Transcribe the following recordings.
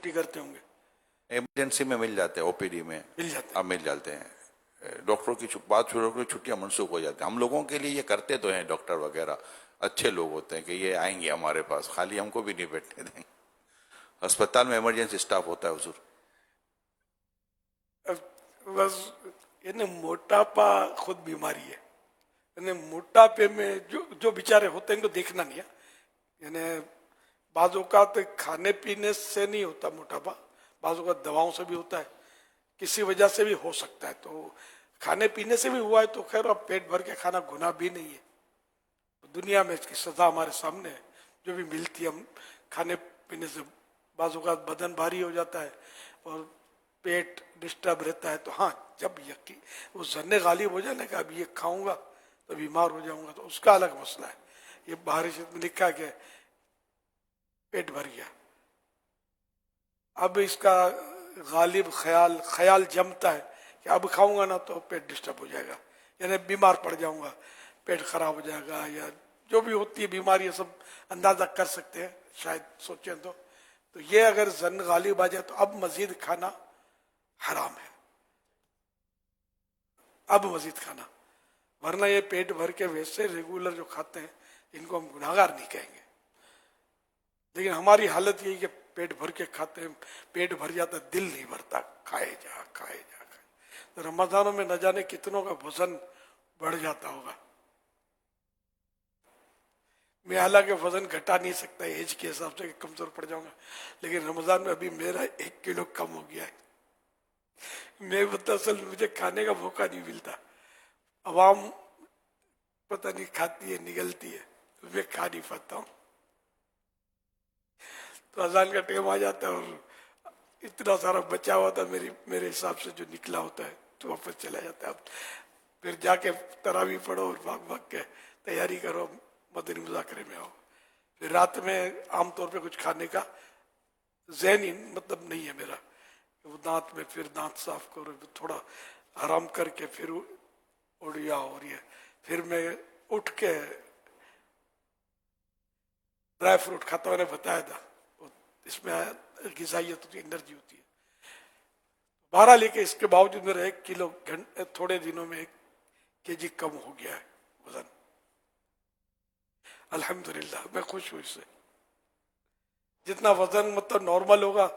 چھٹی کرتے ہوں گے؟ ایمرجنسی میں مل جاتے ہیں، او پی ڈی میں مل جاتے اب مل جاتے ہیں، ڈاکٹروں کی بات شروع ہو چھٹیاں منسوخ ہو جاتی ہیں۔ ہم لوگوں کے لیے یہ کرتے تو ہیں ڈاکٹر وغیرہ، اچھے لوگ ہوتے ہیں کہ یہ آئیں گے ہمارے پاس، خالی ہم کو بھی نہیں بیٹھنے دیں گے۔ ہسپتال میں ایمرجنسی اسٹاف ہوتا ہے حضور۔ بس یعنی موٹاپا خود بیماری ہے، یعنی موٹاپے میں جو بیچارے ہوتے ہیں ان کو دیکھنا نہیں ہے، یعنی بعض اوقات کھانے پینے سے نہیں ہوتا موٹاپا، بعض اوقات دواؤں سے بھی ہوتا ہے، کسی وجہ سے بھی ہو سکتا ہے۔ تو کھانے پینے سے بھی ہوا ہے تو خیر، اب پیٹ بھر کے کھانا گناہ بھی نہیں ہے، دنیا میں اس کی سزا ہمارے سامنے ہے جو بھی ملتی ہے۔ ہم کھانے پینے سے بعض اوقات بدن بھاری ہو جاتا ہے اور پیٹ ڈسٹرب رہتا ہے، تو ہاں جب یقین وہ ظن غالب ہو جائے نا کہ اب یہ کھاؤں گا تو بیمار ہو جاؤں گا، تو اس کا الگ مسئلہ ہے۔ یہ بہاری شریف میں لکھا کہ پیٹ بھر گیا، اب اس کا غالب خیال جمتا ہے کہ اب کھاؤں گا نا تو پیٹ ڈسٹرب ہو جائے گا، یعنی بیمار پڑ جاؤں گا، پیٹ خراب ہو جائے گا، یا جو بھی ہوتی ہے بیماری یہ سب اندازہ کر سکتے ہیں شاید سوچیں تو یہ اگر ظن غالب آ جائے تو اب مزید کھانا حرام ہے، اب مزید کھانا، ورنہ یہ پیٹ بھر کے ویسے ریگولر جو کھاتے ہیں ان کو ہم گناہگار نہیں کہیں گے، لیکن ہماری حالت یہی کہ پیٹ بھر کے کھاتے ہیں، پیٹ بھر جاتا دل نہیں بھرتا، کھائے جا۔ تو رمضانوں میں نہ جانے کتنوں کا وزن بڑھ جاتا ہوگا۔ میں حالانکہ وزن گھٹا نہیں سکتا ایج کے حساب سے کہ کمزور پڑ جاؤں گا، لیکن رمضان میں ابھی میرا 1 کلو کم ہو گیا ہے۔ میں اصل مجھے کھانے کا موقع نہیں ملتا، عوام پتہ نہیں کھاتی ہے نگلتی ہے، میں کھا نہیں پاتا ہوں، تو اذان کا ٹائم آ جاتا ہے اور اتنا سارا بچا ہوا تھا میرے حساب سے جو نکلا ہوتا ہے تو واپس چلا جاتا ہے۔ پھر جا کے تراویح پڑھو اور بھاگ کے تیاری کرو، مدنی مذاکرے میں آؤ۔ پھر رات میں عام طور پہ کچھ کھانے کا ذہنی مطلب نہیں ہے میرا، وہ دانت میں پھر دانت صاف کرو، تھوڑا آرام کر کے پھر اڑیا اور یہ پھر میں اٹھ کے ڈرائی فروٹ کھاتا ہوں، نے بتایا تھا اس میں غذائیت ہوتی ہے، انرجی ہوتی ہے۔ بہرحال لے کے اس کے باوجود میرا 1 کلو تھوڑے دنوں میں 1 kg کم ہو گیا ہے وزن، الحمدللہ میں خوش ہوں اس سے۔ جتنا وزن مطلب نارمل ہوگا،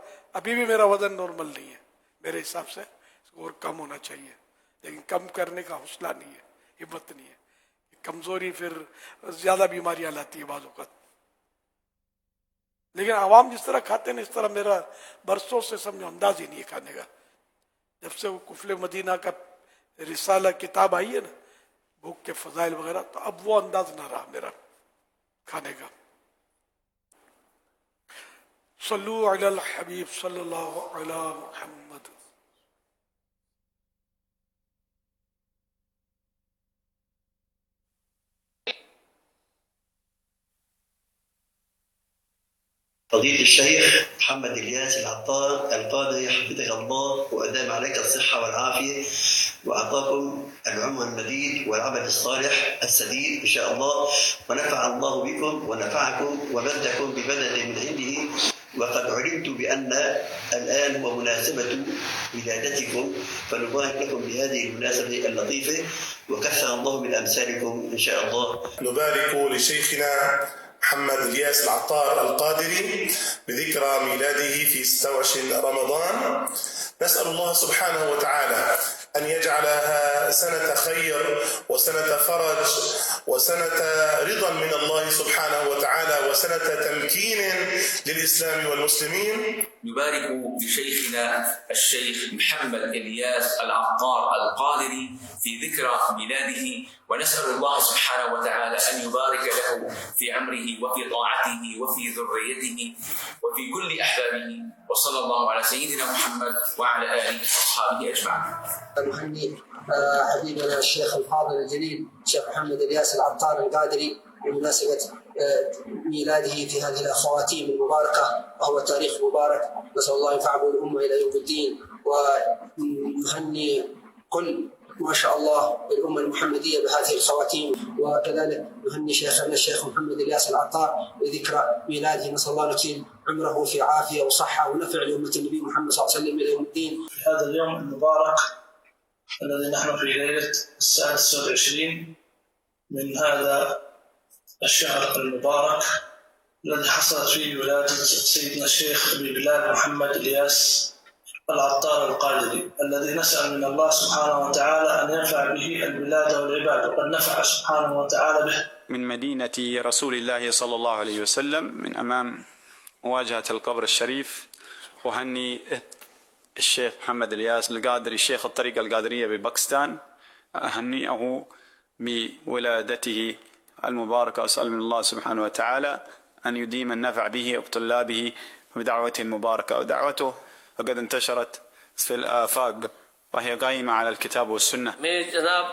ابھی بھی میرا وزن نارمل نہیں ہے میرے حساب سے، اس کو اور کم ہونا چاہیے، لیکن کم کرنے کا حوصلہ نہیں ہے، ہمت نہیں ہے، کمزوری پھر زیادہ بیماریاں لاتی ہے بعض اوقات۔ لیکن عوام جس طرح کھاتے ہیں اس طرح میرا برسوں سے سمجھو انداز ہی نہیں ہے کھانے کا۔ جب سے وہ کفل مدینہ کا رسالہ کتاب آئی ہے نا، بھوک کے فضائل وغیرہ، تو اب وہ انداز نہ رہا میرا کھانے کا۔ صلو علی الحبیب صلی اللہ علی محمد۔ فضيلة الشيخ محمد الياس العطار القادري حفظك الله وأدام عليك الصحة والعافية وأعطاكم العمر المديد والعمل الصالح السديد إن شاء الله، ونفع الله بكم ونفعكم ومدكم ببلد من عنده. وقد علمت بأن الآن هو مناسبة ولادتكم، فنبارك لكم بهذه المناسبة اللطيفة وكثر الله من أمثالكم إن شاء الله. نبارك لشيخنا محمد الياس العطار القادري بذكرى ميلاده في 26 رمضان. نسأل الله سبحانه وتعالى أن يجعلها سنة خير وسنة فرج وسنة رضا من الله سبحانه وتعالى وسنة تمكين للإسلام والمسلمين. نبارك لشيخنا الشيخ محمد الياس العطار القادري في ذكرى ميلاده، ونسأل الله سبحانه وتعالى أن يبارك له في عمره وفي طاعته وفي ذريته وفي كل أحبابه، وصلى الله على سيدنا محمد وعلى آله وأصحابه أجمعين. نهني حبيبنا الشيخ الفاضل الجليل الشيخ محمد الياس العطار القادري بمناسبة ميلاده في هذه الخواتيم المباركة، وهو تاريخ مبارك، نسأل الله ينفع به الأمة إلى يوم الدين. ونهني كل ما شاء الله بالأمة المحمدية بهذه الخواتيم. وكذلك نهني شيخنا الشيخ محمد الياس العطار بذكرى ميلاده، نسأل الله أن يطيل عمره في عافية وصحة ونفع لأمة النبي محمد صلى الله عليه وسلم إلى يوم الدين. في هذا اليوم المبارك الذي نحن في ليلة 26 من هذا الشهر المبارك الذي حصلت فيه ولادة سيدنا الشيخ أبي بلال محمد الياس العطار القادري، الذي نسأل من الله سبحانه وتعالى أن ينفع به البلاد والعباد، وقد نفع سبحانه وتعالى به. من مدينة رسول الله صلى الله عليه وسلم من أمام مواجهة القبر الشريف، أهني الشيخ محمد الياس القادري شيخ الطريقة القادرية بباكستان، أهنئه بولادته المباركة، وأسأل من الله سبحانه وتعالى أن يديم النفع به وبطلابه بدعوته المباركة. ودعوته وقد انتشرت في الآفاق وهي قائمة على الكتاب والسنة. میں جناب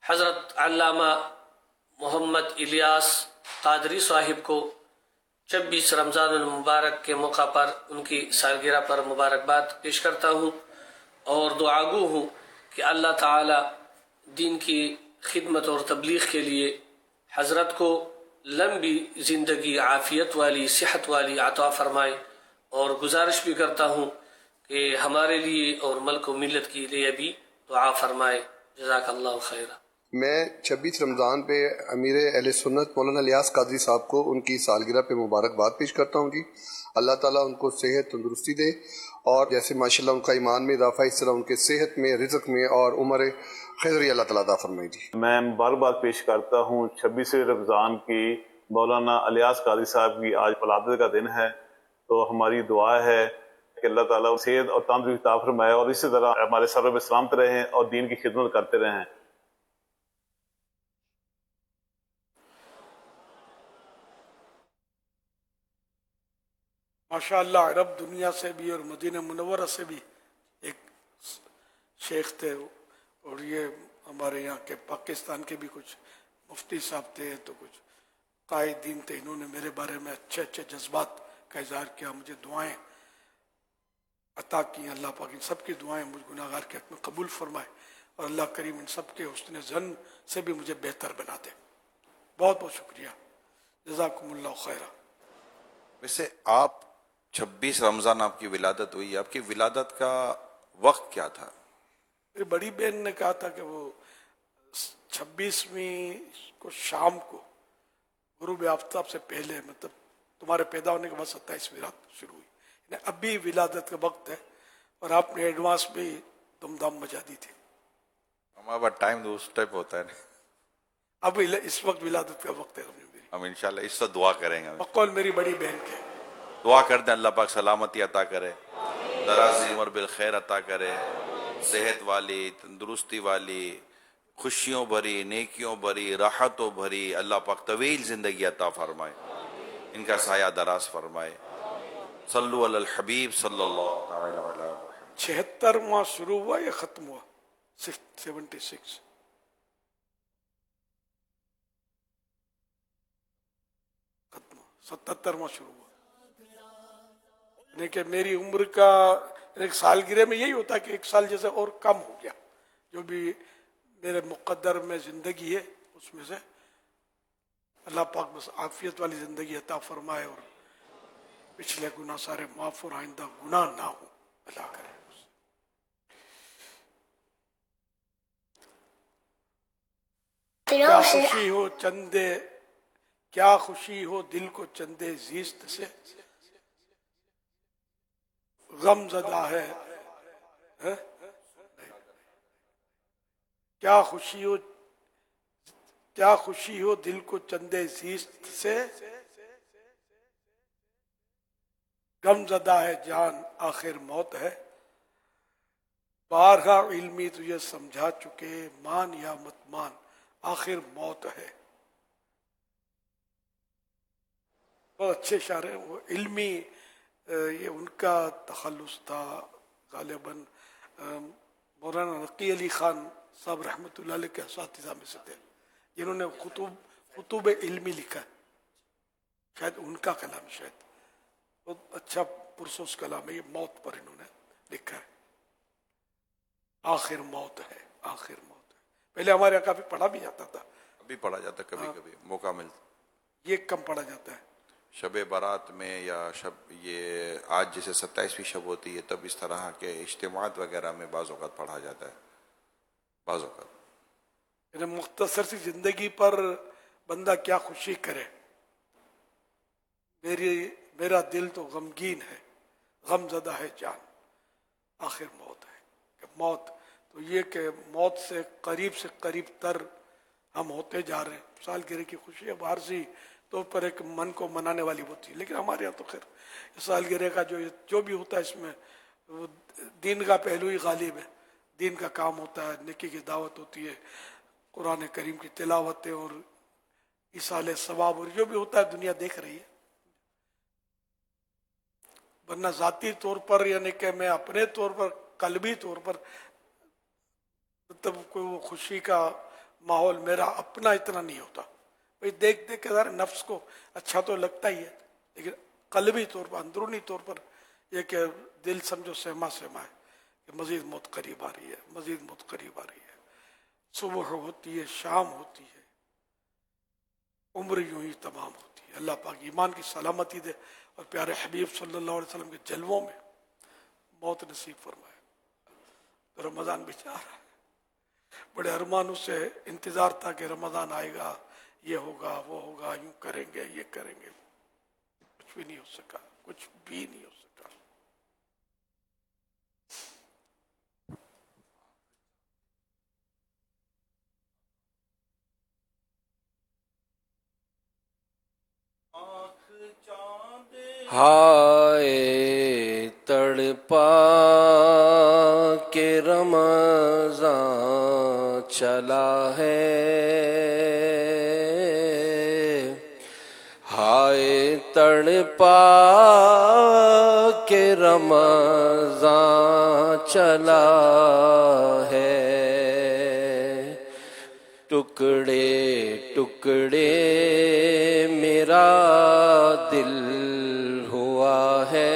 حضرت علامہ محمد الیاس قادری صاحب کو 26 رمضان المبارک کے موقع پر ان کی سالگرہ پر مبارکباد پیش کرتا ہوں اور دعا گو ہوں کہ اللہ تعالی دین کی خدمت اور تبلیغ کے لیے حضرت کو لمبی زندگی، عافیت والی، صحت والی عطا فرمائے، اور گزارش بھی کرتا ہوں کہ ہمارے لیے اور ملک و ملت کے لیے بھی دعا فرمائے. جزاک اللہ خیرہ. میں 26 رمضان پہ امیر اہل سنت مولانا الیاس قادری صاحب کو ان کی سالگرہ پہ مبارکباد پیش کرتا ہوں. اللہ تعالیٰ ان کو صحت تندرستی دے، اور جیسے ماشاءاللہ ان کا ایمان میں اضافہ، اس طرح ان کے صحت میں، رزق میں اور عمر خضری اللہ تعالیٰ عطا فرمائے. میں مبارکباد پیش کرتا ہوں 26 رمضان کی مولانا الیاس قادری صاحب کی آج ولادت کا دن ہے، تو ہماری دعا ہے کہ اللہ تعالیٰ صحت اور تندرستی عطا فرمائے، اور اسی طرح ہمارے سرور پہ سلامت رہیں اور دین کی خدمت کرتے رہیں. ماشاء اللہ عرب دنیا سے بھی اور مدینہ منورہ سے بھی ایک شیخ تھے، اور یہ ہمارے یہاں کے پاکستان کے بھی کچھ مفتی صاحب تھے، تو کچھ قائد دین تھے. انہوں نے میرے بارے میں اچھے اچھے جذبات کا اظہار کیا، مجھے دعائیں عطا کی. اللہ پاک ان سب کی دعائیں مجھ گناہ گار کے حق میں قبول فرمائے، اور اللہ کریم ان سب کے حسن ظن سے بھی مجھے بہتر بنا دے. بہت بہت شکریہ، جزاکم اللہ خیرہ. ویسے آپ 26 رمضان آپ کی ولادت ہوئی، آپ کی ولادت کا وقت کیا تھا؟ میری بڑی بہن نے کہا تھا کہ وہ 26ویں کو شام کو غروب آفتاب سے پہلے، مطلب تمہارے پیدا ہونے کے بعد 27ویں رات شروع ہوئی. یعنی ابھی ولادت کا وقت ہے، اور آپ نے ایڈوانس بھی دم دام مچا دی تھی. ہمارا پاس ٹائم تو اس ٹائپ ہوتا ہے نا. اب اس وقت ولادت کا وقت ہے. ہم انشاءاللہ اس سے دعا کریں گے. بقول میری بڑی بہن کے دعا کر دیں اللہ پاک سلامتی عطا کرے، دراز عمر بالخیر عطا کرے، صحت والی، تندرستی والی، خوشیوں بھری، نیکیوں بھری، راحتوں بھری اللہ پاک طویل زندگی عطا فرمائے، ان کا سایہ دراز فرمائے. صلو علی الحبیب صلی اللہ تعالی علیہ وسلم. 76واں شروع ہوا یا ختم ہوا؟ 76 ختم ہوا. 77واں شروع ہوا. یعنی کہ میری عمر کا ایک سالگرہ میں یہی ہوتا ہے کہ ایک سال جیسے اور کم ہو گیا. جو بھی میرے مقدر میں زندگی ہے اس میں سے اللہ پاک بس عافیت والی زندگی عطا فرمائے، اور پچھلے گناہ سارے معاف، اور آئندہ گناہ نہ ہو اللہ کرے. کیا خوشی ہو چندے، کیا خوشی ہو دل کو چندے زیست سے، غم زدہ ہے. کیا خوشی ہو دل کو چندے زیست سے، غم زدہ ہے جان آخر موت ہے. بارہا علمی تجھے سمجھا چکے، مان یا مت مان آخر موت ہے. بہت اچھے شاعر ہیں وہ. علمی یہ ان کا تخلص تھا غالباً. مولانا نقی علی خان صاحب رحمۃ اللہ علیہ کے اساتذہ میں سے تھے، جنہوں نے خطوب علمی لکھا ہے. شاید ان کا کلام، شاید بہت اچھا پرسوس کلام ہے یہ، موت پر انہوں نے لکھا ہے. آخر موت ہے، آخر موت ہے. پہلے ہمارے یہاں کافی پڑھا بھی جاتا تھا، ابھی پڑھا جاتا ہے کبھی کبھی موقع ملتا. یہ کم پڑھا جاتا ہے. شب برات میں یا شب یہ آج جیسے 27ویں شب ہوتی ہے تب اس طرح کے اجتماعات وغیرہ میں بعض اوقات پڑھا جاتا ہے. بعض اوقات یعنی مختصر سی زندگی پر بندہ کیا خوشی کرے. میرا دل تو غمگین ہے، غم زدہ ہے جان، آخر موت ہے. کہ موت تو یہ کہ موت سے قریب تر ہم ہوتے جا رہے ہیں. سالگرہ کی خوشی اب عارضی طور پر ایک من کو منانے والی ہوتی ہے، لیکن ہمارے یہاں تو خیر سالگرہ کا جو بھی ہوتا ہے اس میں وہ دین کا پہلو ہی غالب ہے. دین کا کام ہوتا ہے، نیکی کی دعوت ہوتی ہے، قرآن کریم کی تلاوتیں اور ایصال ثواب اور جو بھی ہوتا ہے دنیا دیکھ رہی ہے. ورنہ ذاتی طور پر یعنی کہ میں اپنے طور پر قلبی طور پر مطلب کوئی وہ خوشی کا ماحول میرا اپنا اتنا نہیں ہوتا. بھائی دیکھ کے ذرا نفس کو اچھا تو لگتا ہی ہے، لیکن قلبی طور پر اندرونی طور پر یہ کہ دل سمجھو سہما ہے کہ مزید موت قریب آ رہی ہے، مزید موت قریب آ رہی ہے. صبح ہوتی ہے، شام ہوتی ہے، عمر یوں ہی تمام ہوتی ہے. اللہ پاک ایمان کی سلامتی دے اور پیارے حبیب صلی اللہ علیہ وسلم کے جلووں میں موت نصیب فرمائے. تو رمضان بھی جا رہا ہے، بڑے ارمانوں سے انتظار تھا کہ رمضان آئے گا، یہ ہوگا وہ ہوگا، یوں کریں گے یہ کریں گے. کچھ بھی نہیں ہو سکا، کچھ بھی نہیں ہو سکا. ہائے تڑپا کے رمضان چلا ہے، ہائے تڑپا کے رمضان چلا ہے. ٹکڑے ٹکڑے میرا دل ہوا ہے،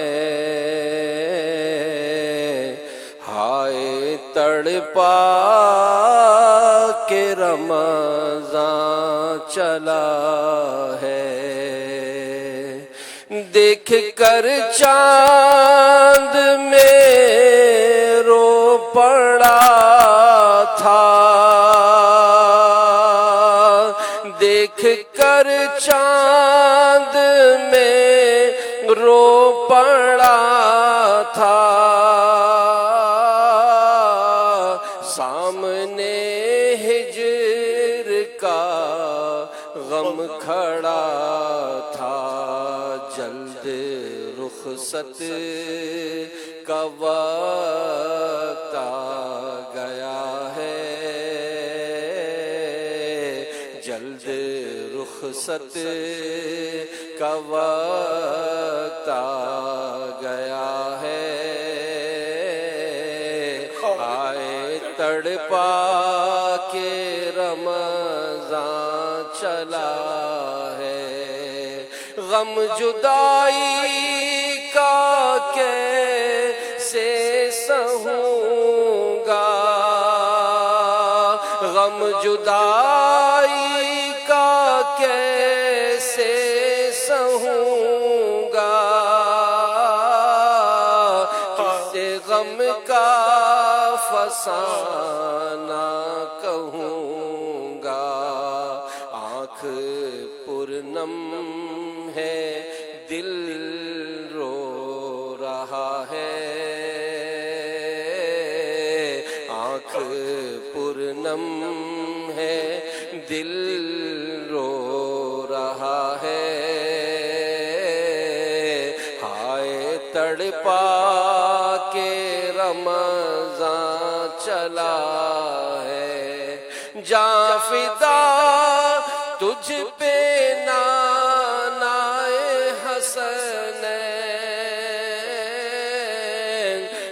ہائے تڑپا کے رمضان چلا ہے. دیکھ کر چاند میں رو پڑا تھا، دیکھ کر چاند میں رو پڑا تھا. سامنے ہجر کا غم کھڑا تھا، جلد رخصت کا وقت آ گیا ہے، جلد رخصت کا وقت آ گیا ہے. آئے تڑپا کے رمضان چلا ہے. غم جدائی کا کیسے سہوں گا، غم جدائی کا کیسے سہوں گا. کسے غم کا فسانہ کہوں گا. آنکھ پرنم ہے، دل رو رہا ہے، آنکھ پرنم ہے، دل رو رہا ہے. ہائے تڑپا کے رمضان چلا ہے. جاں فدا تجھ پہ نانائے حسنین،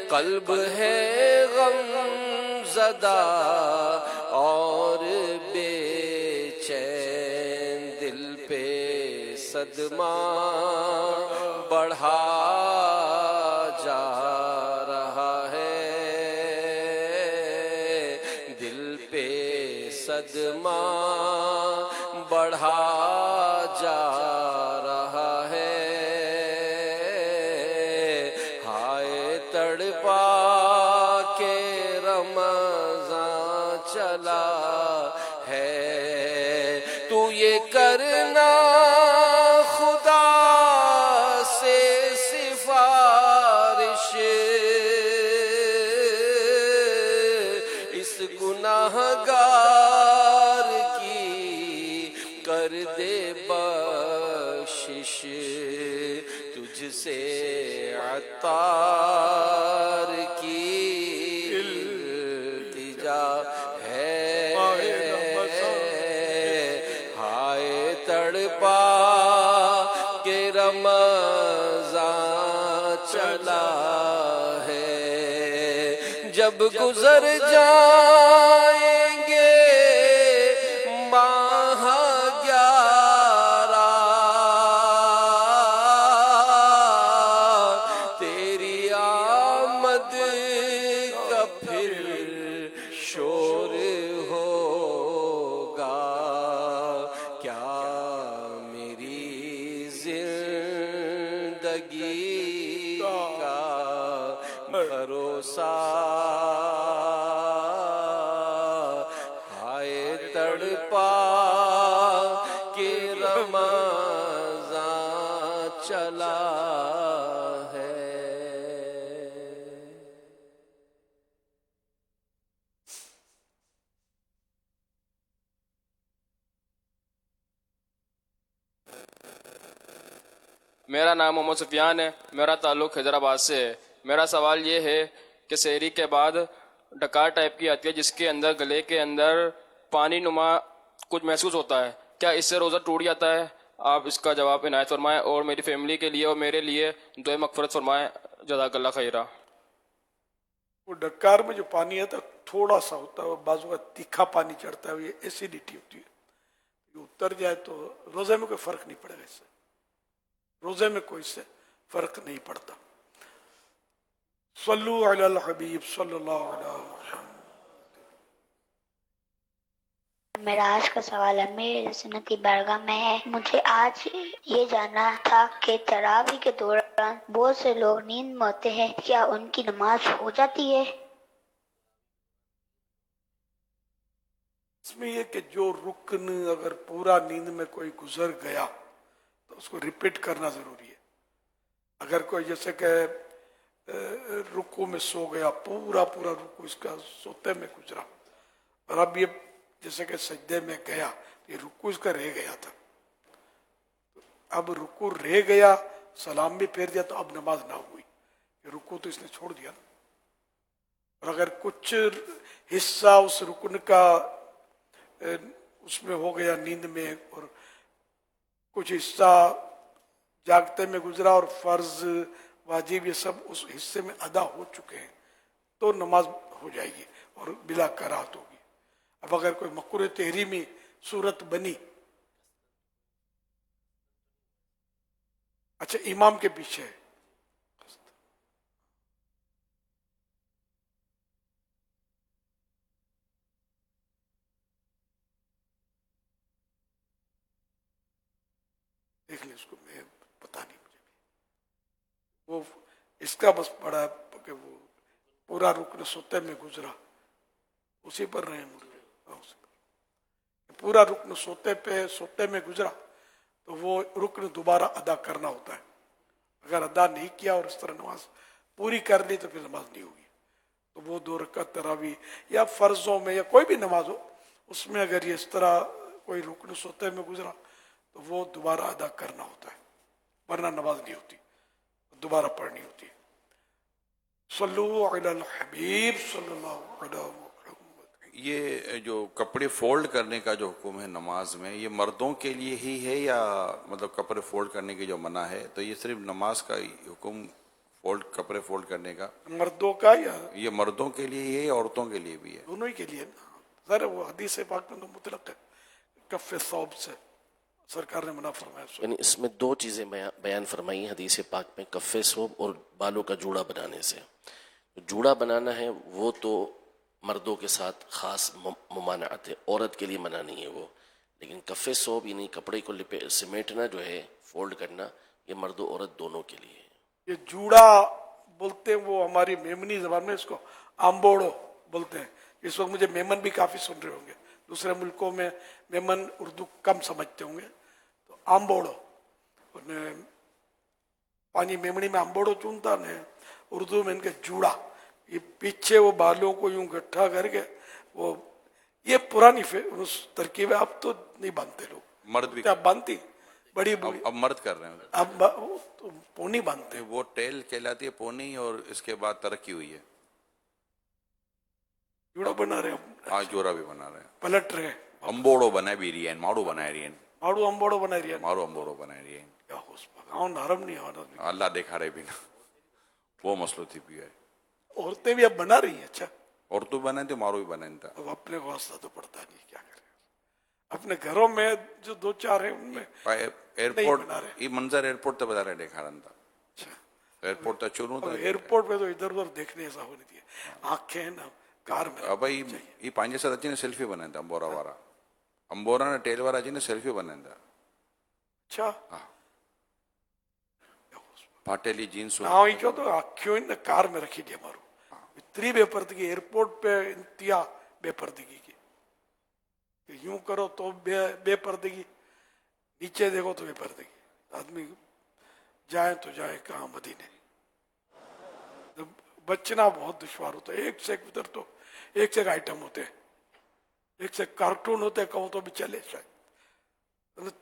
قلب ہے غم زدہ اور بے چین. دل پہ صدمہ بڑھا جا رہا ہے، صدمہ بڑھا جا رہا ہے، ہائے تڑپا کے رمضان چلا ہے، تو یہ کرنا خدا سے سفارش، اس گناہ گار کی کر دے بخشش، تجھ سے عطار کی التجا ہے، ہائے تڑپا کہ رمضان چلا ہے، جب گزر جائیں گے ماہ 11 تیری آمد کا پھر شور ہوگا، کیا میری زندگی کا بھروسہ، ہائے تڑپا کہ رمضان چلا ہے۔ میرا نام محمد سفیان ہے، میرا تعلق حیدرآباد سے ہے۔ میرا سوال یہ ہے کہ سحری کے بعد ڈکار ٹائپ کی آتی ہے جس کے اندر گلے کے اندر پانی نما کچھ محسوس ہوتا ہے، کیا اس سے روزہ ٹوٹ جاتا ہے؟ آپ اس کا جواب عنایت فرمائیں اور میری فیملی کے لیے اور میرے لیے دعائے مغفرت فرمائیں، جزاک اللہ خیرہ۔ وہ ڈکار میں جو پانی آتا ہے تھوڑا سا ہوتا ہے، بعض اوقات تیکھا پانی چڑھتا ہے، یہ ایسیڈیٹی ہوتی ہے، یہ اتر جائے تو روزے میں کوئی فرق نہیں پڑے گا، اس سے روزے میں کوئی سے فرق نہیں پڑتا۔ صلو علی الحبیب صلی اللہ علیہ وسلم۔ میرا آج کا سوال امیر سنت کی بارگاہ میں ہے، مجھے آج یہ جاننا تھا کہ تراویح کے دوران بہت سے لوگ نیند میں ہوتے ہیں، کیا ان کی نماز ہو جاتی ہے؟ اس میں یہ کہ جو رکن اگر پورا نیند میں کوئی گزر گیا تو اس کو ریپیٹ کرنا ضروری ہے۔ اگر کوئی جیسے کہ رکو میں سو گیا، پورا رکو اس کا سوتے میں گزرا، اور اب یہ جیسے کہ سجدے میں گیا، یہ رکو اس کا رہ گیا تھا، اب رکو رہ گیا، سلام بھی پھیر دیا تو اب نماز نہ ہوئی، یہ رکو تو اس نے چھوڑ دیا نا۔ اور اگر کچھ حصہ اس رکن کا اس میں ہو گیا نیند میں، اور کچھ حصہ جاگتے میں گزرا اور فرض واجب یہ سب اس حصے میں ادا ہو چکے ہیں تو نماز ہو جائے گی اور بلا کراہت ہوگی۔ اب اگر کوئی مکروہ تحریمی صورت بنی، اچھا امام کے پیچھے دیکھ لیں، اس کو میں پتا نہیں مجھے بھی، وہ اس کا بس پڑا کہ وہ پورا رکن سوتے میں گزرا، اسی پر رہے مجھے، پورا رکن سوتے میں گزرا تو وہ رکن دوبارہ ادا کرنا ہوتا ہے، اگر ادا نہیں کیا اور اس طرح نماز پوری کر لی تو پھر نماز نہیں ہوگی۔ تو وہ 2 رکعت تراویح یا فرضوں میں یا کوئی بھی نماز ہو، اس میں اگر یہ اس طرح کوئی رکن سوتے میں گزرا تو وہ دوبارہ ادا کرنا ہوتا ہے، ورنہ نماز نہیں ہوتی، دوبارہ پڑھنی ہوتی ہے۔ صلو علی الحبیب صلی اللہ علیہ وسلم۔ یہ جو کپڑے فولڈ کرنے کا جو حکم ہے نماز میں، یہ مردوں کے لیے ہی ہے یا مطلب کپڑے فولڈ کرنے کی جو منع ہے تو یہ صرف نماز کا حکم کپڑے فولڈ کرنے کا مردوں کا یا یہ مردوں کے لیے ہے یا عورتوں کے لیے بھی ہے؟ دونوں ہی کے لیے ذرا وہ حدیث پاک میں تو مطلق ہے، کف ثوب سے سرکار نے منع فرمایا۔ یعنی اس میں 2 چیزیں بیان فرمائی ہیں حدیث پاک میں، کف ثوب اور بالوں کا جوڑا بنانے سے۔ جوڑا بنانا ہے وہ تو مردوں کے ساتھ خاص ممانعت ہے، عورت کے لیے منع نہیں ہے وہ، لیکن کف ثوب یعنی کپڑے کو سمیٹنا جو ہے، فولڈ کرنا، یہ مرد و عورت دونوں کے لیے ہے۔ یہ جوڑا بولتے ہیں، وہ ہماری میمنی زبان میں اس کو آمبوڑو بولتے ہیں۔ اس وقت مجھے میمن بھی کافی سن رہے ہوں گے، دوسرے ملکوں میں میمن اردو کم سمجھتے ہوں گے، تو آمبوڑو پانی میمنی میں آمبوڑو چونتا نے، اردو میں ان کے جوڑا، یہ پیچھے وہ بالوں کو یوں گٹھا کر کے، وہ یہ پرانی ترکیب ہے، اب تو نہیں باندھتے لوگ، مرد بھی اب باندھتی بڑی بڑی، اب مرد کر رہے ہیں، اب پونی باندھتے، وہ ٹیل کہلاتی ہے پونی، اور اس کے بعد ترقی ہوئی ہے، جوڑا بنا رہے ہیں، ہاں جوڑا بھی بنا رہے ہیں، پلٹ رہے ہیں، امبوڑو بنا بھی رہی ہے، ماڑو بنا رہی ہے، ماڑو امبوڑو بنا رہی ہے، مارو امبوڑو بنا رہی ہے، نرم نہیں ہونا، اللہ دکھا رہے بھی نا، وہ مسئلہ تھی بھی ہے، عورتیں بھی اب بنا رہی ہیں، اچھا اور تو بنے تو مارو بھی بنے تھا، اب اپنے کو واسطہ تو پڑتا نہیں، کیا کریں، اپنے گھروں میں جو دو چار ہیں ان میں ایئرپورٹ یہ منظر ایئرپورٹ تو بتا رہے دیکھا رہا تھا، ایئرپورٹ تو چونوں تھا، ایئرپورٹ پہ تو ادھر ادھر دیکھنے ایسا ہونی تھی، آنکھیں نا کار میں، اب یہ پانچ سات اچھی نے سیلفی بنایا تھا، امبورا وارا امبورا نے ٹیل وارا جی نے سیلفی بنایا تھا، اچھا پاٹیلی جینس ہاں یہ تو آنکھوں نے کار میں رکھی دی ہمارو، اتنی بے پردگی ایئرپورٹ پہ، انتہا بے پردگی کی، یوں کرو تو بے پردگی، نیچے دیکھو تو بے پردگی، آدمی جائیں تو جائیں کہاں، مدینے، بچنا بہت دشوار ہوتا ہے، ایک سے ایک ادھر تو ایک سے ایک آئٹم ہوتے ہیں، ایک سے کارٹون ہوتے ہیں، کہوں تو بھی چلے شاید،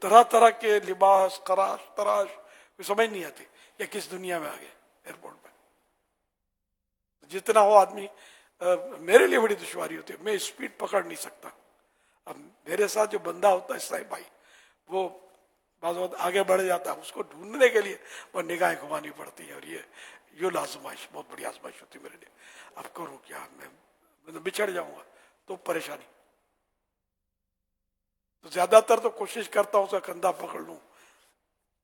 طرح طرح کے لباس، خراش تراش، کوئی سمجھ نہیں آتی کہ کس دنیا میں آ گئے ایئرپورٹ پہ، جتنا ہو آدمی، میرے لیے بڑی دشواری ہوتی ہے، میں اسپیڈ پکڑ نہیں سکتا، اب میرے ساتھ جو بندہ ہوتا ہے صاحب بھائی، وہ بعض وقت آگے بڑھ جاتا ہے، اس کو ڈھونڈنے کے لیے وہ نگاہیں گھمانی پڑتی ہے، اور یہ آزمائش بہت بڑی آزمائش ہوتی ہے میرے لیے، اب کروں کیا، میں بچھڑ جاؤں گا تو پریشانی، تو زیادہ تر تو کوشش کرتا ہوں اس کا کندھا پکڑ لوں،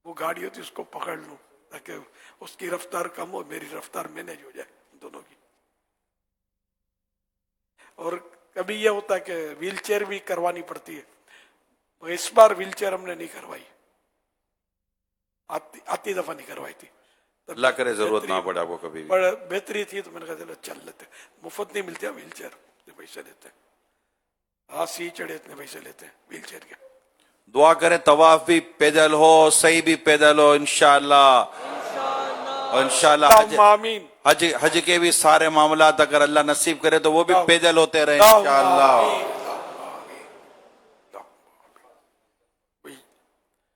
وہ گاڑی ہوتی اس کو پکڑ لوں، تاکہ اس کی رفتار کم ہو، میری رفتار مینیج ہو جائے دونوں کی، اور کبھی یہ ہوتا ہے کہ ویل چیئر بھی کروانی پڑتی ہے، اس بار ویل چیئر ہم نے نہیں کروائی، آتی دفعہ نہیں کروائی تھی، اللہ کرے ضرورت نہ پڑے آپ کو کبھی بھی، بہتری تھی تو میں نے کہا چلو چل لیتے، مفت نہیں ملتے ویل چیئر، اتنے پیسے لیتے ہیں، سی چڑھے اتنے پیسے لیتے ہیں ویل چیئر کے، دعا کریں طواف بھی پیدل ہو، صحیح بھی پیدل ہو، انشاءاللہ، اور انشاءاللہ آمین، حج کے بھی سارے معاملات اگر اللہ نصیب کرے تو وہ بھی پیدل ہوتے رہے انشاءاللہ،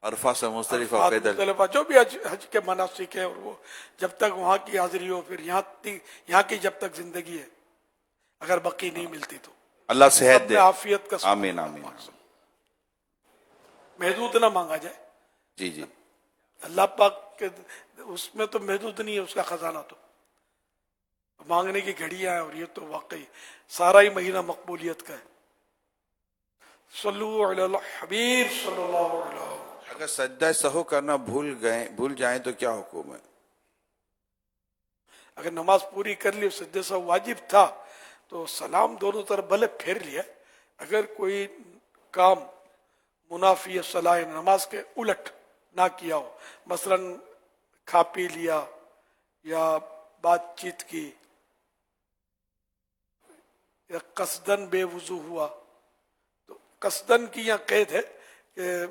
عرفہ سے مزدلفہ پیدل، جو بھی حج کے مناسک ہے، اور وہ جب تک وہاں کی حاضری ہو، پھر یہاں کی جب تک زندگی ہے، اگر بقی نہیں ملتی تو اللہ صحت دے، عافیت کا، آمین آمین، محدود نہ مانگا جائے، جی جی، اللہ پاک کے اس میں تو محدود نہیں ہے، اس کا خزانہ تو مانگنے کی گھڑیاں ہیں، اور یہ تو واقعی سارا ہی مہینہ مقبولیت کا ہے، صلو علی الحبیب صلی اللہ علیہ وسلم، اگر سجدہ سہو کرنا بھول جائیں تو کیا حکم ہے؟ اگر نماز پوری کر لی، سجدہ سہو واجب تھا تو سلام دونوں طرف بھلے پھیر لیا، اگر کوئی کام منافی صلاح نماز کے الٹ نہ کیا ہو، مثلا کھا پی لیا یا بات چیت کی یا قصدن بے وضو ہوا، تو قصدن کی یہاں قید ہے کہ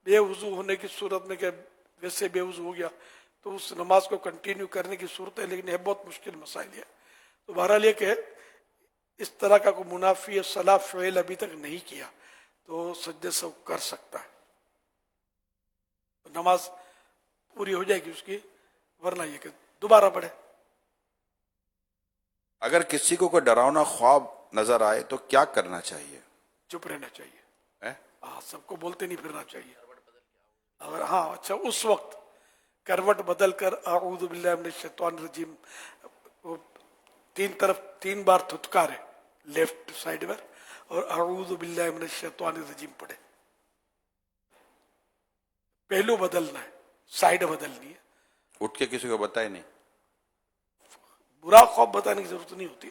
بے وضو ہونے کی صورت میں کہ ویسے بے وضو ہو گیا تو اس نماز کو کنٹینیو کرنے کی صورت ہے، لیکن یہ بہت مشکل مسائل ہے، تو بہرحال یہ کہ اس طرح کا کوئی منافی صلاح فعل ابھی تک نہیں کیا تو سجدے سہو کر سکتا ہے، نماز پوری ہو جائے گی اس کی، ورنہ یہ کہ دوبارہ پڑھے۔ اگر کسی کو کوئی ڈراؤنا خواب نظر آئے تو کیا کرنا چاہیے؟ چپ رہنا چاہیے، ہاں سب کو بولتے نہیں پھرنا چاہیے، اگر ہاں اچھا اس وقت کروٹ بدل کر اعوذ باللہ من الشیطان الرجیم تین بار تھتکارے لیفٹ سائڈ میں، اور اعوذ باللہ من الشیطان الرجیم پڑھے، پہلو بدلنا ہے، سائڈ بدلنی ہے، اٹھ کے کسی کو بتائے نہیں، برا خواب بتانے کی ضرورت نہیں ہوتی،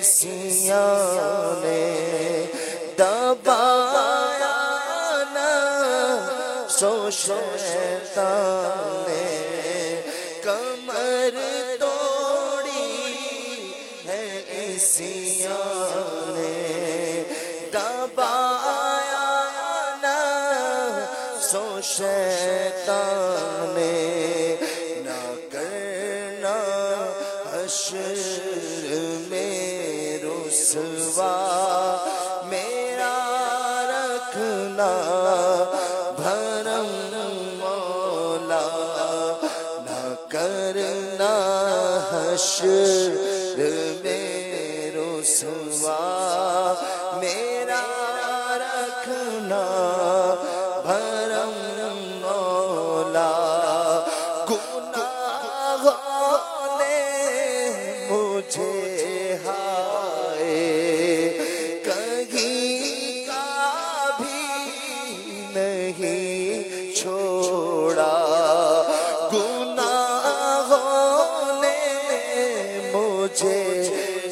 عیسیوں نے دبایا نہ سو شیطان نے کمر توڑی ہے عیسیوں نے دبایا نہ سو شیطان نے نہ کرنا حشر میں رسوا میرا رکھنا بھرم مولا نہ کرنا حشر میں رسوا میرا رکھنا بھرم مولا گناہوں نے مجھے ہائے کہیں کا بھی نہیں چھوڑا گناہوں نے مجھے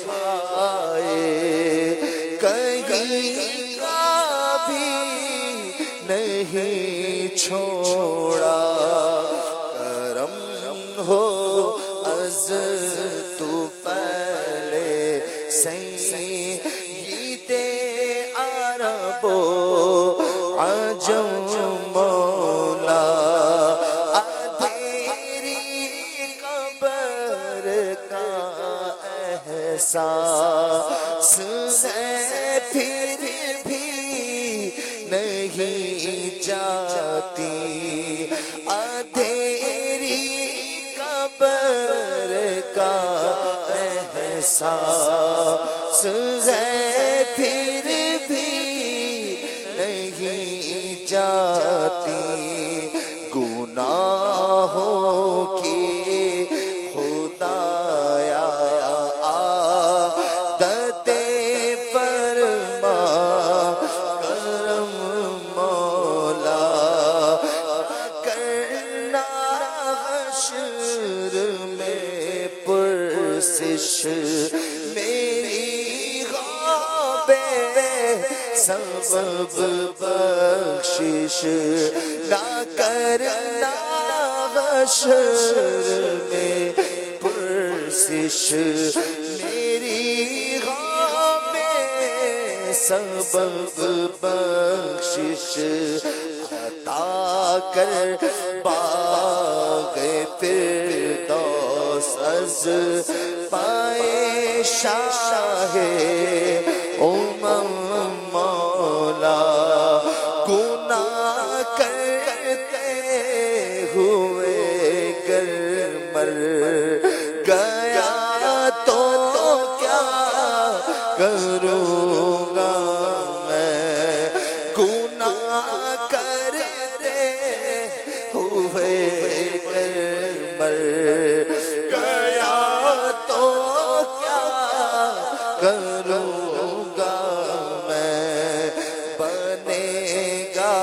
ہائے کہیں کا بھی نہیں چھوڑا کرم ہو از تو پہلے سید عرب و عجم مولا تیری قبر کا احساس ہے پھر بھی نہیں جاتی تیری قبر کا احساس ہے پھر بھی نہیں جاتی گناہوں کی خدایا عادت فرما کرم مولا کرنا حشر میں پرسش میری غاب سبب بخشش نہ کرنا حشر میں پرسش میری غاب سبب بخشش عطا کر باغ فردوس از پائے شاہ مولا گناہ کرتے ہوئے گر مر گیا تو کیا کروں گا میں گناہ کرتے ہوئے گر مر گیا تو کیا کروں گا میں بنے گا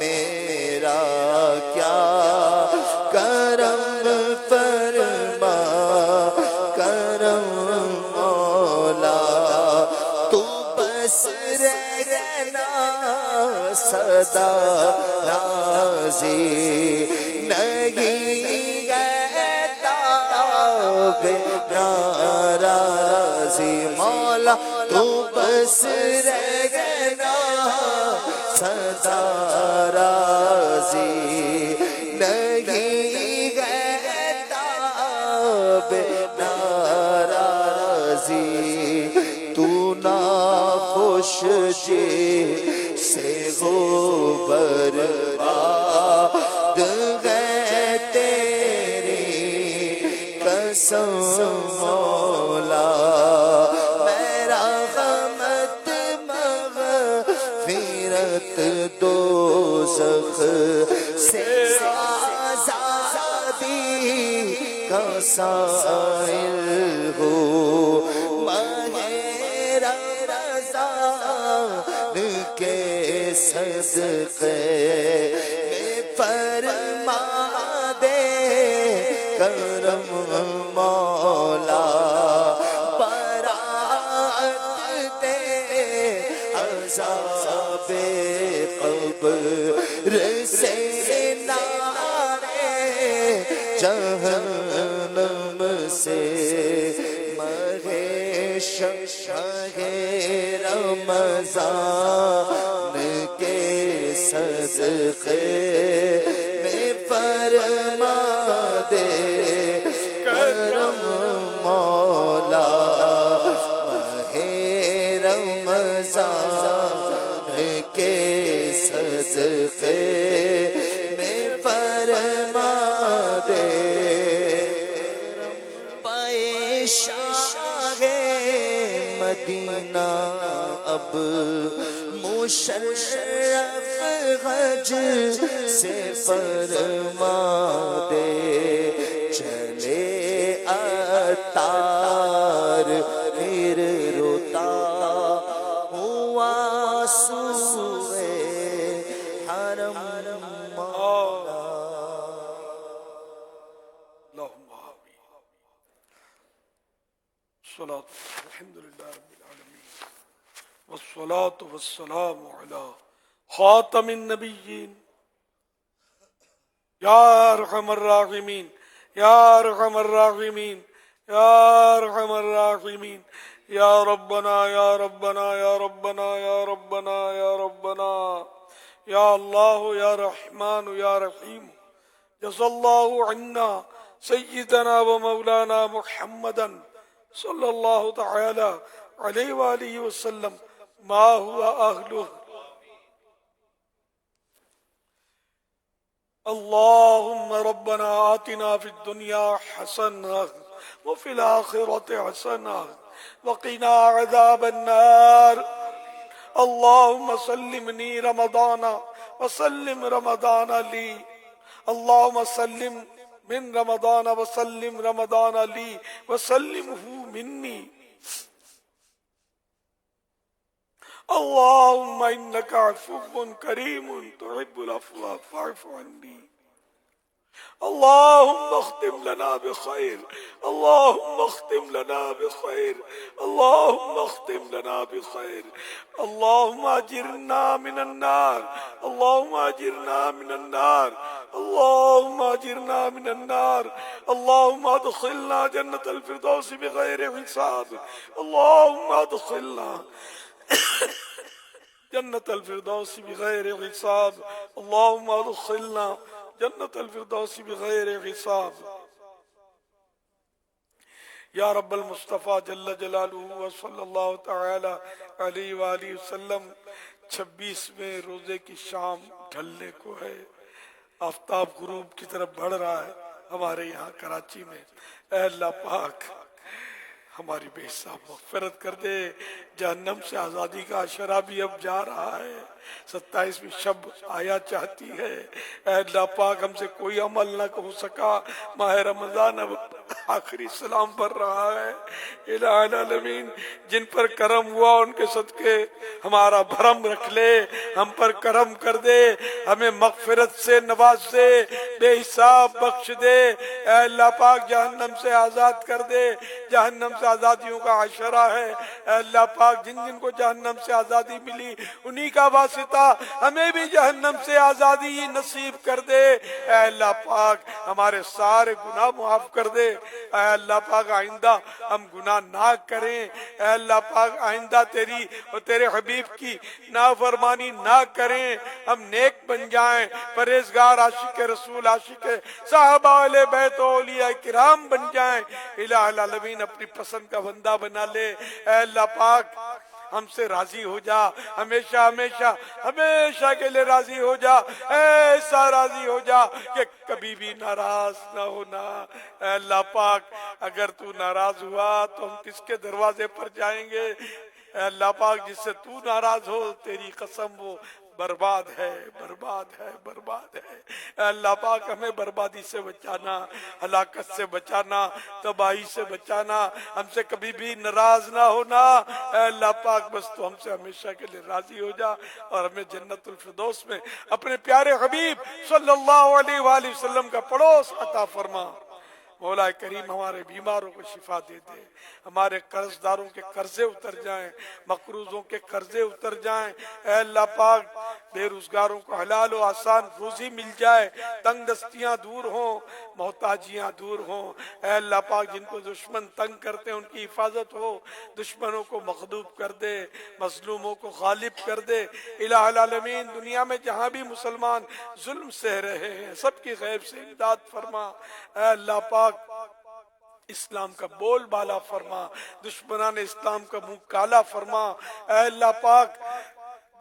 میرا کیا کرم فرما کرم مولا تو بس رہنا سدا راضی نہیں رہتا ناراضی مولا تو بس رہنا سدا راضی نہیں رہتا ناراضی تو ناخوش جی سے ہو برباد گئے تیری قسم مولا میرا غمت مغفرت دوزخ سے آزادی کا سائل ہو کے صدقے میں فرما دے کرم مولا رمضان کے صدقے میں فرما دے کرم مولا ماہ رمضان کے صدقے میں فرما دے پائے شاہ مدینہ اب مشرف حج سے فرما دے چلے عطار پھر روتا ہوا سوئے حرم مولا. اللهم آمين. الصلاة الحمد لله رب العالمين والصلاة والسلام على خاتم النبيين يا أرحم الراحمين يا أرحم الراحمين يا أرحم الراحمين يا ربنا يا ربنا يا ربنا يا ربنا يا ربنا يا الله يا رحمن يا رحيم جزا الله عنا سيدنا ومولانا محمدا صلى الله تعالى عليه وآله وسلم ما هو أهله. اللهم ربنا آتنا في الدنيا حسنة وفي الآخرة حسنة وقنا عذاب النار. اللهم سلمني رمضان وسلم رمضان لي. اللهم سلم من رمضان وسلم رمضان لي وسلمه مني. اللهم إنك عفو كريم تحب العفو فاعف عني. اللهم اختم لنا بخير اللهم اختم لنا بخير اللهم اختم لنا بخير. اللهم أجرنا من النار اللهم أجرنا من النار اللهم أجرنا من النار. اللهم أدخلنا جنة الفردوس بغير حساب. اللهم أدخلنا جنة الفردوس بغير حساب. اللهم أدخلنا جنة الفردوس بغير حساب. یا رب المصطفیٰ جل جلالہ وصلی اللہ تعالی علیہ وآلہ وسلم. 26ویں روزے کی شام ڈھلنے کو ہے. آفتاب غروب کی طرف بڑھ رہا ہے ہمارے یہاں کراچی میں. اے اللہ پاک ہماری بے حساب مغفرت کر دے. جہنم سے آزادی کا عشرہ بھی اب جا رہا ہے. 27ویں شب آیا چاہتی ہے. اے اللہ پاک ہم سے کوئی عمل نہ ہو سکا. ماہ رمضان اب آخری سلام پر رہا ہے. الہ العالمین جن پر کرم ہوا ان کے صدقے ہمارا بھرم رکھ لے. ہم پر کرم کر دے. ہمیں مغفرت سے نواز دے. بے حساب بخش دے. اے اللہ پاک جہنم سے آزاد کر دے. جہنم سے آزادیوں کا عشرہ ہے. اے اللہ پاک جن جن کو جہنم سے آزادی ملی انہی کا واسطہ ہمیں بھی جہنم سے آزادی نصیب کر دے. اے اللہ پاک ہمارے سارے گناہ معاف کر دے. اے اللہ پاک آئندہ ہم گناہ نہ کریں. اے اللہ پاک آئندہ تیری اور تیرے حبیب کی نافرمانی نہ کریں. ہم نیک بن جائیں. پرہیزگار عاشق رسول عاشق صحابہ اہل بیت و اولیاء کرام بن جائیں. الہ العالمین اپنی پسند کا بندہ بنا لے. اے اللہ پاک ہم سے راضی ہو جا. ہمیشہ ہمیشہ ہمیشہ کے لئے راضی ہو جا. ایسا راضی ہو جا کہ کبھی بھی ناراض نہ ہونا. اے اللہ پاک اگر تو ناراض ہوا تو ہم کس کے دروازے پر جائیں گے. اے اللہ پاک جس سے تو ناراض ہو تیری قسم وہ برباد ہے برباد ہے برباد ہے. اے اللہ پاک ہمیں بربادی سے بچانا, ہلاکت سے بچانا, تباہی سے بچانا. ہم سے کبھی بھی ناراض نہ ہونا. اے اللہ پاک بس تو ہم سے ہمیشہ کے لیے راضی ہو جا اور ہمیں جنت الفردوس میں اپنے پیارے حبیب صلی اللہ علیہ وآلہ وسلم کا پڑوس عطا فرما. مولا کریم ہمارے بیماروں کو شفا دے دے، ہمارے قرض داروں کے قرضے اتر جائیں، مقروضوں کے قرضے اتر جائیں، اے اللہ پاک بے روزگاروں کو حلال و آسان روزی مل جائے، تنگ دستیاں دور ہوں، محتاجیاں دور ہوں، اے اللہ پاک جن کو دشمن تنگ کرتے ہیں ان کی حفاظت ہو، دشمنوں کو مغلوب کر دے، مظلوموں کو غالب کر دے، الہ العالمین دنیا میں جہاں بھی مسلمان ظلم سہ رہے ہیں سب کی غیب سے امداد فرما، اے اللہ پاک اسلام کا بول بالا فرما، دشمنان اسلام کا منہ کالا فرما، اے اللہ پاک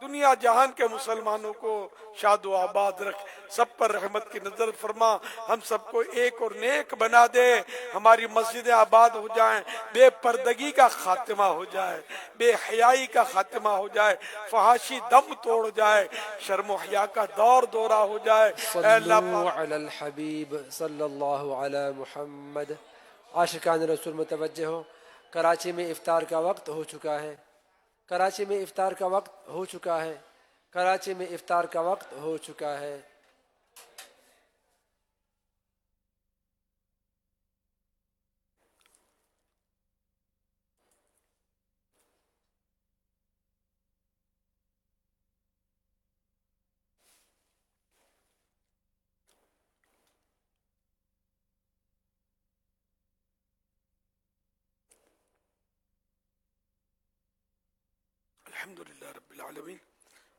دنیا جہان کے مسلمانوں کو شاد و آباد رکھ، سب پر رحمت کی نظر فرما، ہم سب کو ایک اور نیک بنا دے، ہماری مسجدیں آباد ہو جائیں، بے پردگی کا خاتمہ ہو جائے، بے حیائی کا خاتمہ ہو جائے، فحاشی دم توڑ جائے، شرم و حیا کا دور دورہ ہو جائے، اے اللہ صلو پاک علی الحبیب صلی اللہ علی محمد۔ عاشقان رسول متوجہ ہو، کراچی میں افطار کا وقت ہو چکا ہے، کراچی میں افطار کا وقت ہو چکا ہے، کراچی میں افطار کا وقت ہو چکا ہے۔ الحمدللہ رب العالمین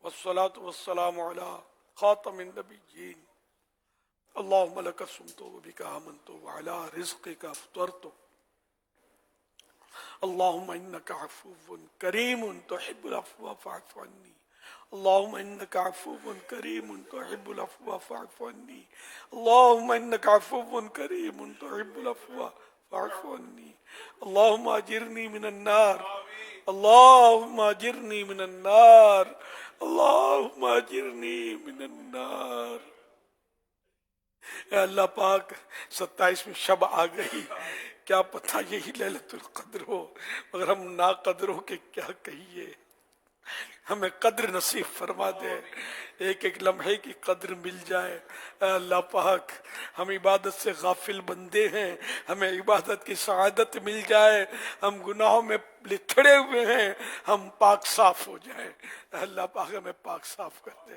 والصلاة والسلام علی خاتم النبیین اللہم لک صمت وبک آمنت وعلی رزقک افطرت اللہم انک عفو کریم تحب العفو فاعف عنی اللہم انک عفو کریم تحب العفو فاعف عنی اللہم انک عفو کریم تحب العفو فاعف عنی اللہم اجرنی من النار اللہم اجرنی من النار اللہم اجرنی من النار۔ اے اللہ پاک 27ویں شب آ گئی، کیا پتہ یہی لیلۃ القدر ہو، مگر ہم نا قدروں کے کیا کہیے، ہمیں قدر نصیب فرما دے، ایک ایک لمحے کی قدر مل جائے، اے اللہ پاک ہم عبادت سے غافل بندے ہیں، ہمیں عبادت کی سعادت مل جائے، ہم گناہوں میں لتھڑے ہوئے ہیں، ہم پاک صاف ہو جائیں، اے اللہ پاک ہمیں پاک صاف کر دے،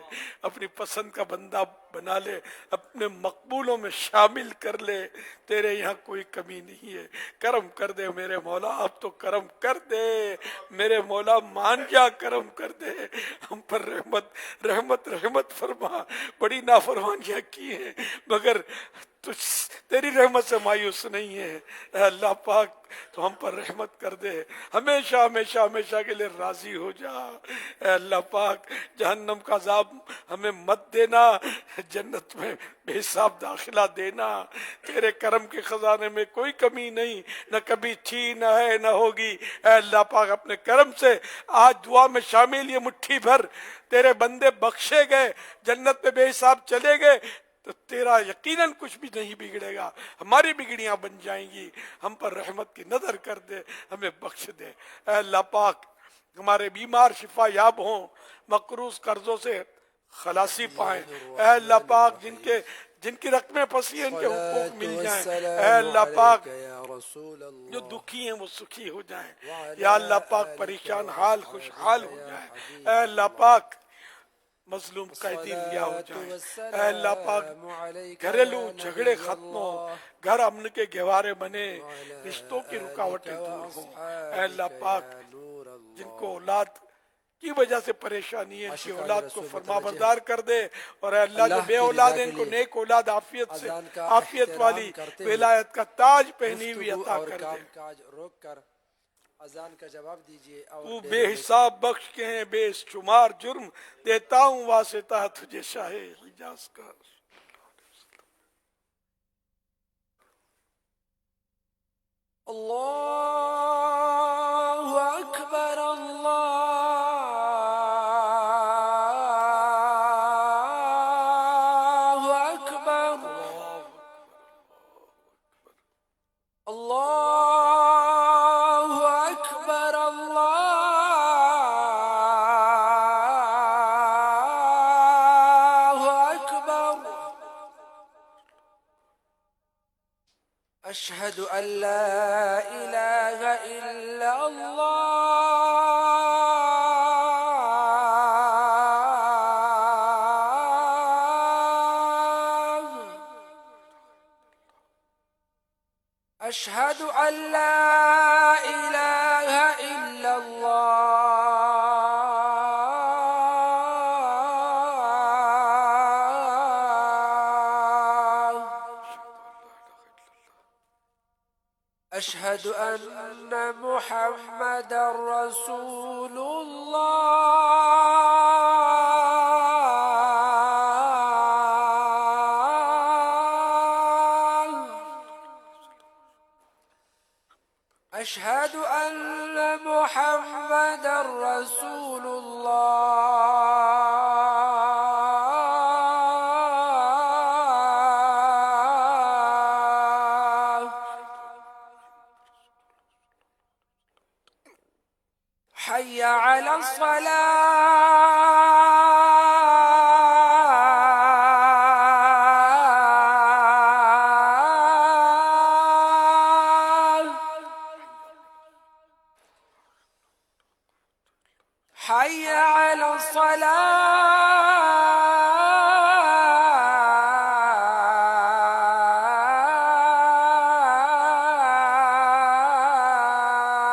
اپنی پسند کا بندہ بنا لے، اپنے مقبولوں میں شامل کر لے، تیرے یہاں کوئی کمی نہیں ہے، کرم کر دے میرے مولا، اب تو کرم کر دے میرے مولا، مان جا کرم کر دے، ہم پر رحمت رحمت رحمت فرما، بڑی نافرمانیاں کی ہیں مگر تیری رحمت سے مایوس نہیں ہے، اے اللہ پاک تو ہم پر رحمت کر دے، ہمیشہ ہمیشہ ہمیشہ کے لیے راضی ہو جا، اے اللہ پاک جہنم کا عذاب ہمیں مت دینا، جنت میں بے حساب داخلہ دینا، تیرے کرم کے خزانے میں کوئی کمی نہیں، نہ کبھی تھی نہ ہے نہ ہوگی، اے اللہ پاک اپنے کرم سے آج دعا میں شامل یہ مٹھی بھر تیرے بندے بخشے گئے، جنت میں بے حساب چلے گئے تو تیرا یقیناً کچھ بھی نہیں بگڑے گا، ہماری بگڑیاں بن جائیں گی، ہم پر رحمت کی نظر کر دے، ہمیں بخش دے، اے اللہ پاک ہمارے بیمار شفا یاب ہوں، مقروض قرضوں سے خلاصی پائیں، اے اللہ پاک جن کی رقمیں پھنسی ہیں ان کے حقوق مل جائیں، اے اللہ پاک جو دکھی ہیں وہ سکھی ہو جائیں، یا اللہ پاک پریشان حال خوشحال ہو جائیں، اے اللہ پاک مظلوم قیدی رہا ہو جائیں، اے اللہ پاک گھریلو جھگڑے ختم ہو، گھر امن کے گہوارے بنے، رشتوں کی رکاوٹیں دور ہوں، اے اللہ پاک جن کو اولاد کی وجہ سے پریشانی ہے ان کی اولاد کو فرما بردار کر دے، اور اے اللہ جو بے اولاد ہیں ان کو نیک اولاد عافیت والی ولایت کا تاج پہنی ہوئی عطا کر دے، روک کر اذان کا جواب دیجئے، تو بے حساب بخش کے ہیں بے شمار جرم، دیتا ہوں واسطہ تجھے شاہ حجاز کا۔ اللہ اکبر اللہ اکبر اللہ اکبر اللہ اکبر الله أشهد أن لا إله إلا الله أشهد أن محمدا رسول الله أشهد أن محمدا رسول الله حي على الصلاة حي على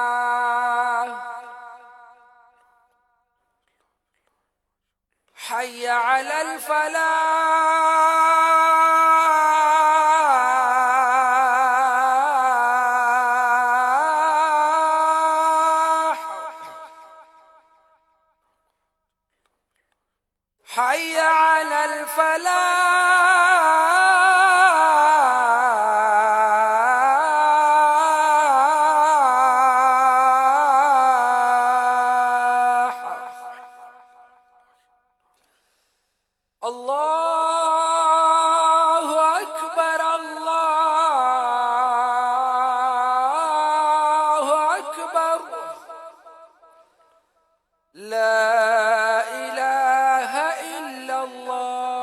الصلاة حي على الفلاح حي على الفلاح الله أكبر الله أكبر لا إله إلا الله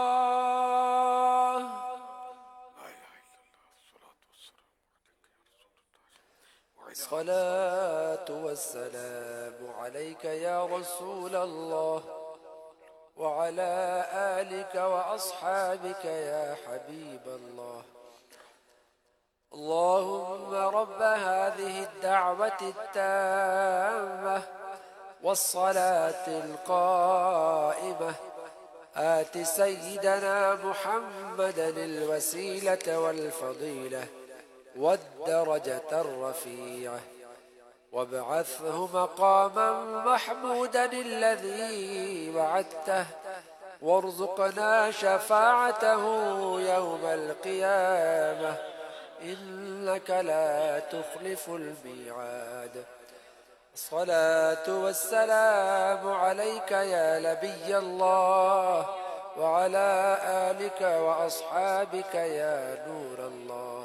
الصلاة والسلام عليك يا رسول الله وعلى آلك وأصحابك يا حبيب الله اللهم رب هذه الدعوة التامة والصلاة القائمة آت سيدنا محمدا الوسيلة والفضيلة والدرجة الرفيعة وابعثه مقاما محمودا الذي وعدته وارزقنا شفاعته يوم القيامة إنك لا تخلف الميعاد الصلاة والسلام عليك يا نبي الله وعلى آلك وأصحابك يا نور الله